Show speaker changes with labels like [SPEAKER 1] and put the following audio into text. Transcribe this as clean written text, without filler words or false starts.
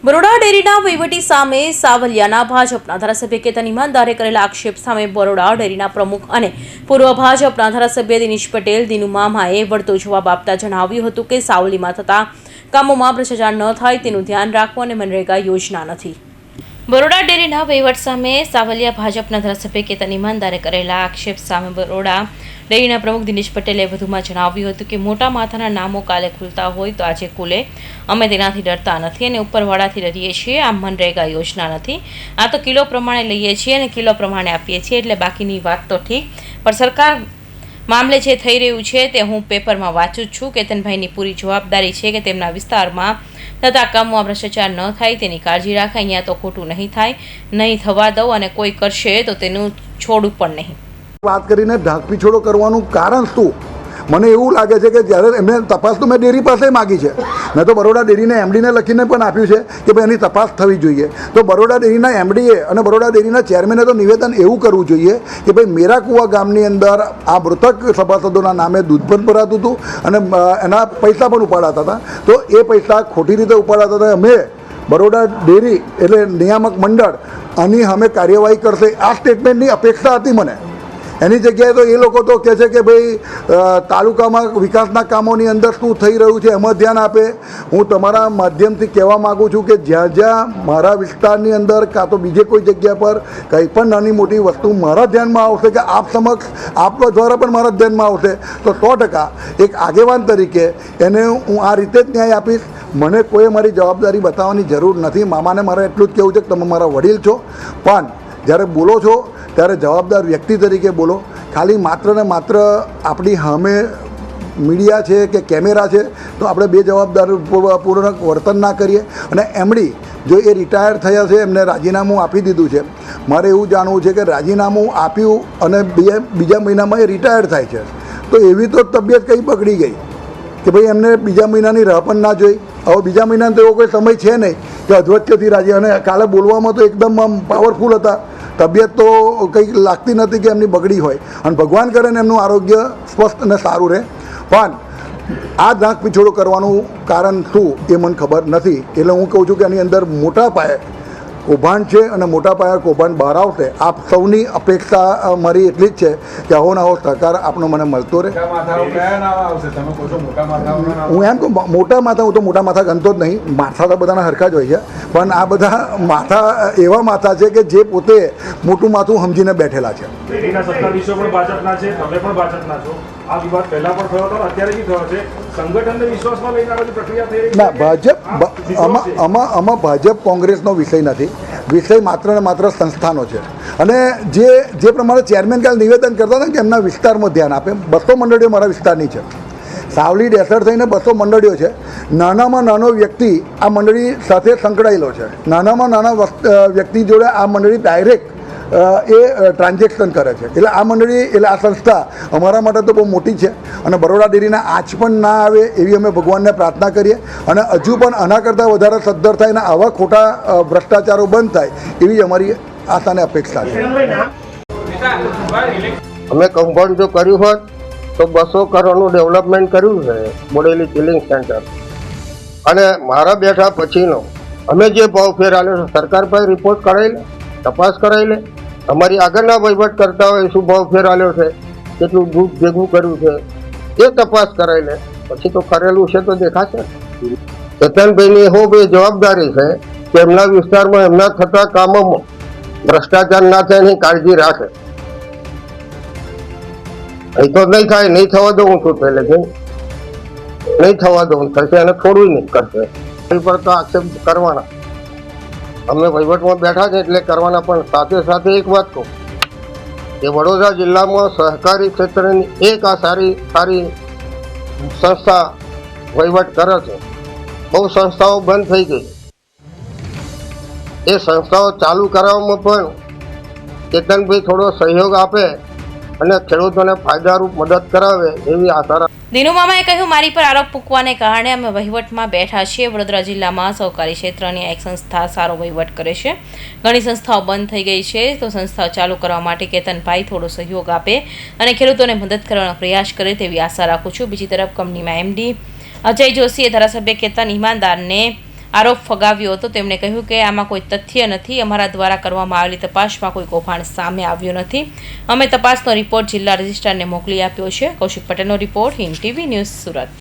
[SPEAKER 1] બરોડા ડેરીના વહીવટી સામે સાવલિયાના ભાજપના ધારાસભ્ય કેતન ઈમાનદારે કરેલા આક્ષેપ સામે બરોડા ડેરીના પ્રમુખ અને પૂર્વ ભાજપના ધારાસભ્ય દિનેશ પટેલ દિનુ મામાએ વળતો જવાબ આપતા જણાવ્યું હતું કે સાવલીમાં થતા કામોમાં ભ્રષ્ટાચાર ન થાય તેનું ધ્યાન રાખવું અને મનરેગા યોજના નથી। બરોડા ડેરીના વહીવટ સામે સાવલિયા ભાજપના ધારાસભ્ય કેતન ઈમાનદારે કરેલા આક્ષેપ સામે બરોડા ડેરીના પ્રમુખ દિનેશ પટેલે વધુમાં જણાવ્યું હતું કે મોટા માથાના નામો કાલે ખુલતા હોય તો આજે ખુલે, અમે તેનાથી ડરતા નથી અને ઉપરવાળાથી ડરીએ છીએ। આ મનરેગા યોજના નથી, આ તો કિલો પ્રમાણે લઈએ છીએ અને કિલો પ્રમાણે આપીએ છીએ, એટલે બાકીની વાત તો ઠીક, પણ સરકાર મામલે જે થઈ રહ્યું છે તે હું પેપરમાં વાંચું છું। કેતનભાઈની પૂરી જવાબદારી છે કે તેમના વિસ્તારમાં થતા કામોમાં ભ્રષ્ટાચાર ન થાય તેની કાળજી રાખે। અહીંયા તો ખોટું નહીં થાય, નહીં થવા દઉં અને કોઈ કરશે તો તેનું છોડું પણ નહીં।
[SPEAKER 2] વાત કરીને ઢાંકપીછોડો કરવાનું કારણ શું? મને એવું લાગે છે કે જ્યારે એમને તપાસ તો મેં ડેરી પાસે માગી છે, મેં તો બરોડા ડેરીને એમડીને લખીને પણ આપ્યું છે કે ભાઈ એની તપાસ થવી જોઈએ। તો બરોડા ડેરીના એમડીએ અને બરોડા ડેરીના ચેરમેને તો નિવેદન એવું કરવું જોઈએ કે ભાઈ મેરાકુવા ગામની અંદર આ મૃતક સભાસદોના નામે દૂધ પણ ભરાતું હતું અને એના પૈસા પણ ઉપાડાતા હતા, તો એ પૈસા ખોટી રીતે ઉપાડાતા હતા। અમે બરોડા ડેરી એટલે નિયામક મંડળ આની સામે કાર્યવાહી કરશે આ સ્ટેટમેન્ટની અપેક્ષા હતી મને। એની જગ્યાએ તો એ લોકો તો કહે છે કે ભાઈ તાલુકામાં વિકાસના કામોની અંદર શું થઈ રહ્યું છે એમાં ધ્યાન આપે। હું તમારા માધ્યમથી કહેવા માગું છું કે જ્યાં જ્યાં મારા વિસ્તારની અંદર કાં તો બીજે કોઈ જગ્યા પર કંઈ પણ નાની મોટી વસ્તુ મારા ધ્યાનમાં આવશે કે આપ સમક્ષ આપવા દ્વારા પણ મારા ધ્યાનમાં આવશે તો 100% એક આગેવાન તરીકે એને હું આ રીતે જ ન્યાય આપીશ। મને કોઈ મારી જવાબદારી બતાવવાની જરૂર નથી। મામાને મારે એટલું જ કહેવું છે કે તમે મારા વડીલ છો, પણ જ્યારે બોલો છો ત્યારે જવાબદાર વ્યક્તિ તરીકે બોલો। ખાલી માત્ર ને માત્ર આપણી સામે મીડિયા છે કે કેમેરા છે તો આપણે બે જવાબદારીપૂર્વક વર્તન ના કરીએ। અને એમડી જો એ રિટાયર થયા છે, એમને રાજીનામું આપી દીધું છે, મારે એવું જાણવું છે કે રાજીનામું આપ્યું અને બીજા મહિનામાં એ રિટાયર થાય છે તો એવી તો તબિયત કંઈ બગડી ગઈ કે ભાઈ એમને બીજા મહિનાની રાહ પણ ના જોઈ। હવે બીજા મહિનાનો તો એવો કોઈ સમય છે નહીં કે અધવચ્ચેથી રાજી, અને કાલે બોલવામાં તો એકદમ પાવરફુલ હતા, તબિયત તો કંઈક લાગતી નથી કે એમની બગડી હોય, અને ભગવાન કરે ને એમનું આરોગ્ય સ્વસ્થ અને સારું રહે। પણ આ ધાક પીછોડો કરવાનું કારણ શું એ મને ખબર નથી। એટલે હું કહું છું કે એની અંદર મોટા પાયે કૌભાંડ છે અને મોટા પાયે કૌભાંડ બહાર આવશે। આપ સૌની અપેક્ષા મારી એટલી જ છે કે આવો ને આવો સહકાર આપનો મને મળતો રહે। હું એમ કહું મોટા માથા, હું તો મોટા માથા ગણતો જ નહીં, માથા તો બધાના હરખા જ હોય છે, પણ આ બધા માથા એવા માથા છે કે જે પોતે મોટું માથું સમજીને બેઠેલા છે।
[SPEAKER 3] ડેરીના સત્તાધીશો પણ ભાજપના છે, તમે પણ ભાજપના છો, આ વિવાદ પહેલા પણ થયો હતો, અત્યારે બી થયો છે, સંગઠનને વિશ્વાસમાં લઈને આ બધી પ્રક્રિયા થઈ રહી?
[SPEAKER 2] ના, ભાજપ આમાં ભાજપ કોંગ્રેસનો વિષય નથી, વિષય માત્ર ને માત્ર સંસ્થાનો છે। અને જે પ્રમાણે ચેરમેન કાલ નિવેદન કરતા હતા કે એમના વિસ્તારમાં ધ્યાન આપે, 200 મંડળીઓ મારા વિસ્તારની છે, સાવલી ડેસર થઈને 200 મંડળીઓ છે। નાનામાં નાનો વ્યક્તિ આ મંડળી સાથે સંકળાયેલો છે, નાનામાં નાના વ્યક્તિ જોડે આ મંડળી ડાયરેક્ટ એ ટ્રાન્ઝેક્શન કરે છે। એટલે આ મંડળી એટલે આ સંસ્થા અમારા માટે તો બહુ મોટી છે અને બરોડા ડેરીના આંચ પણ ના આવે એવી અમે ભગવાનને પ્રાર્થના કરીએ અને હજુ પણ આના કરતાં વધારે સદ્ધર થાય અને આવા ખોટા ભ્રષ્ટાચારો બંધ થાય એવી જ અમારી આશા અને અપેક્ષા છે।
[SPEAKER 4] અમે કૌભાંડ જો કર્યું હોત તો 200 કરોડનું ડેવલપમેન્ટ કર્યું છે બોડેલી ચિલિંગ સેન્ટર, અને મારા બેઠા પછીનો અમે જે ભાવ ફેર આલ્યો છે સરકાર પાસે રિપોર્ટ કરાવી લે, તપાસ કરાવી લે। અમારી આગળના વહીવટ કરતા હોય શું ભાવ ફેર આલ્યો છે, કેટલું દૂધ ભેગું કર્યું છે એ તપાસ કરાવી લે, પછી તો કરેલું છે તો દેખાશે। કેતનભાઈની હો બે જવાબદારી છે કે એમના વિસ્તારમાં એમના થતા કામોમાં ભ્રષ્ટાચાર ના થાય એની કાળજી રાખે। અહીં તો નહીં થાય, નહીં થવા દઉં છું, પહેલે નહીં થવા દઉં, થશે અને થોડું નહીં કરશે એ પર તો આક્ષેપ કરવાના। અમે વહીવટમાં બેઠા છે એટલે કરવાના, પણ સાથે સાથે એક વાત કહું કે વડોદરા જિલ્લામાં સહકારી ક્ષેત્રની એક આ સારી સંસ્થા વહીવટ કરે છે। બહુ સંસ્થાઓ બંધ થઈ ગઈ, એ સંસ્થાઓ ચાલુ કરાવવામાં પણ કેતનભાઈ થોડો સહયોગ આપે અને ખેડૂતોને ફાયદારૂપ મદદ કરાવે એવી આશા।
[SPEAKER 1] દિનુ મામાએ કહ્યું, મારી પર આરોપ મૂકવાને કારણે અમે વહીવટમાં બેઠા છીએ। વડોદરા જિલ્લામાં સહકારી ક્ષેત્રની એક સંસ્થા સારો વહીવટ કરે છે, ઘણી સંસ્થાઓ બંધ થઈ ગઈ છે, તો સંસ્થાઓ ચાલુ કરવા માટે કેતનભાઈ થોડો સહયોગ આપે અને ખેડૂતોને મદદ કરવાનો પ્રયાસ કરે તેવી આશા રાખું છું। બીજી તરફ કંપનીમાં એમડી અજય જોશીએ ધારાસભ્ય કેતન ઈમાનદારને આરોપ ફગાવ્યો હતો. તેમણે કહ્યું કે આમાં કોઈ તથ્ય નથી. અમારા દ્વારા કરવામાં આવેલી તપાસમાં કોઈ કૌભાંડ સામે આવ્યું નથી. અમે તપાસનો રિપોર્ટ જિલ્લા રજિસ્ટ્રારને મોકલી આપ્યો છે. કૌશિક પટેલનો report, Hind TV news, Surat.